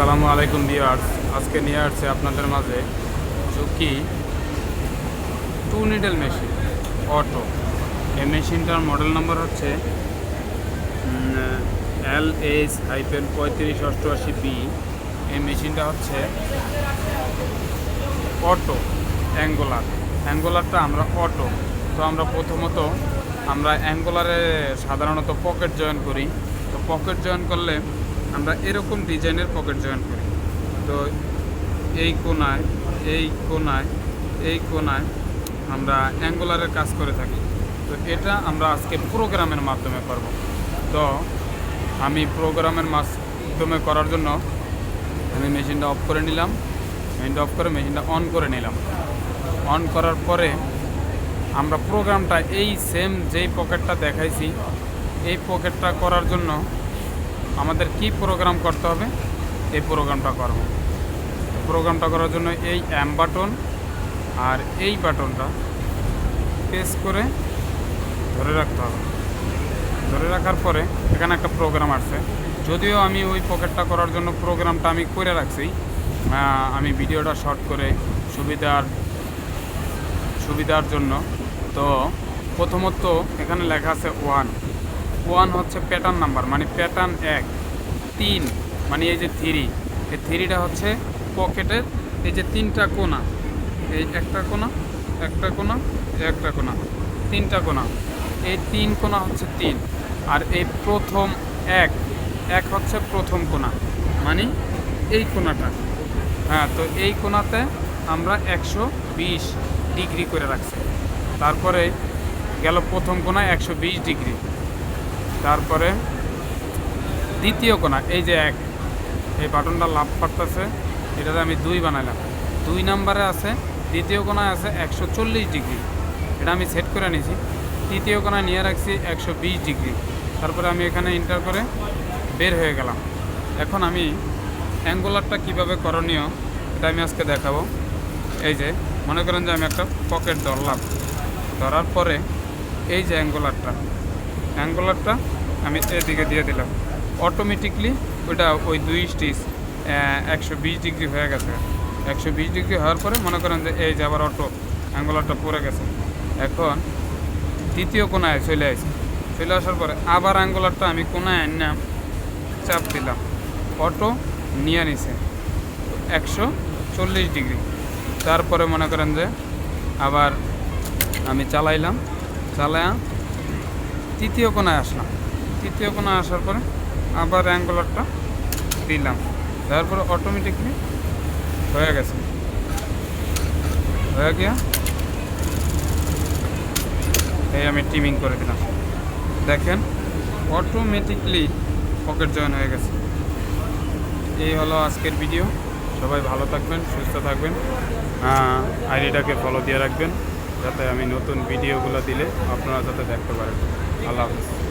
আসসালামু আলাইকুম ভিউয়ার্স। আজকে নিয়ে আসছে আপনাদের মাঝে চুকি 2 নিডল মেশিন অটো। এই মেশিনটার মডেল নাম্বার হচ্ছে LH-3588B। এই মেশিনটা হচ্ছে অটো অ্যাঙ্গুলারটা আমরা অটো। তো আমরা প্রথমত অ্যাঙ্গুলারে সাধারণত পকেট জয়েন করি। তো পকেট জয়েন করলে আমরা এরকম ডিজাইনের পকেট জয়েন করি। তো এই কোণায় এই কোণায় আমরা অ্যাঙ্গুলারের কাজ করে থাকি। তো এটা আমরা আজকে প্রোগ্রামের মাধ্যমে করব। তো আমি প্রোগ্রামের মাধ্যমে করার জন্য আমি মেশিনটা অফ করে নিলাম। মেশিনটা অন করে নিলাম। অন করার পরে আমরা প্রোগ্রামটা এই সেম যেই পকেটটা দেখাইছি এই পকেটটা করার জন্য আমাদের কি প্রোগ্রাম করতে হবে, এই প্রোগ্রামটা করব। প্রোগ্রামটা করার জন্য এই এম বাটন আর এই বাটনটা প্রেস করে ধরে রাখতে হবে। ধরে রাখার পরে এখানে একটা প্রোগ্রাম আসছে। যদিও আমি ওই পকেটটা করার জন্য প্রোগ্রামটা আমি করে রাখছি, আমি ভিডিওটা শর্ট করে সুবিধার জন্য। তো প্রথমত এখানে লেখা আছে 1 হচ্ছে প্যাটার্ন নাম্বার, মানে প্যাটার্ন 1। 3 মানে এই যে 3, এই 3টা হচ্ছে পকেটের এই যে 3টা কোণা, এই একটা কোণা, একটা কোণা, একটা কোণা, 3টা কোণা। এই 3 কোণা হচ্ছে 3। আর এই প্রথম 1 হচ্ছে প্রথম কোণা, মানে এই কোণাটা। হ্যাঁ, তো এই কোণাতে আমরা 120 ডিগ্রি করে রাখছি। তারপরে গেল প্রথম কোণা 120 ডিগ্রি। তারপরে দ্বিতীয় কোণা এই যে 1, এই বাটনটা লাভ পারতেছে, এটাতে আমি 2 বানাইলাম। 2 নাম্বারে আছে দ্বিতীয় কোণায় আছে 140 ডিগ্রি, এটা আমি সেট করে নিয়েছি। তৃতীয় কোণায় নিয়ে রাখছি 120 ডিগ্রি। তারপরে আমি এখানে এন্টার করে বের হয়ে গেলাম। এখন আমি অ্যাঙ্গুলারটা কিভাবে করণীয় এটা আমি আজকে দেখাবো। এই যে মনে করেন যে আমি একটা পকেট ধরলাম, ধরার পরে এই যে অ্যাঙ্গুলারটা আমি এদিকে দিয়ে দিলাম। অটোমেটিকলি ওইটা ওই 2 স্টিচ 120 ডিগ্রি হয়ে গেছে। 120 ডিগ্রি হওয়ার পরে মনে করেন যে এই যে আবার অটো অ্যাঙ্গুলারটা পড়ে গেছে। এখন দ্বিতীয় কোণায় চলে আসার পরে আবার অ্যাঙ্গুলারটা আমি কোণায় আনলাম, চাপ দিলাম, অটো নিয়ে নিছে 140 ডিগ্রি। তারপরে মনে করেন যে আবার আমি চালাইয়া তৃতীয় কোণায় আসলাম। তৃতীয় কোণায় আসার পরে আবার অ্যাঙ্গুলারটা দিলাম, তারপরে অটোমেটিকলি হয়ে গেছে। হয়ে গিয়া এই আমি টিমিং করে দিলাম। দেখেন অটোমেটিকলি পকেট জয়েন হয়ে গেছে। এই হলো আজকের ভিডিও। সবাই ভালো থাকবেন, সুস্থ থাকবেন। আইডিটাকে ফলো দিয়ে রাখবেন যাতে আমি নতুন ভিডিওগুলো দিলে আপনারা যাতে দেখতে পারেন। আল্লাহ হাফেজ।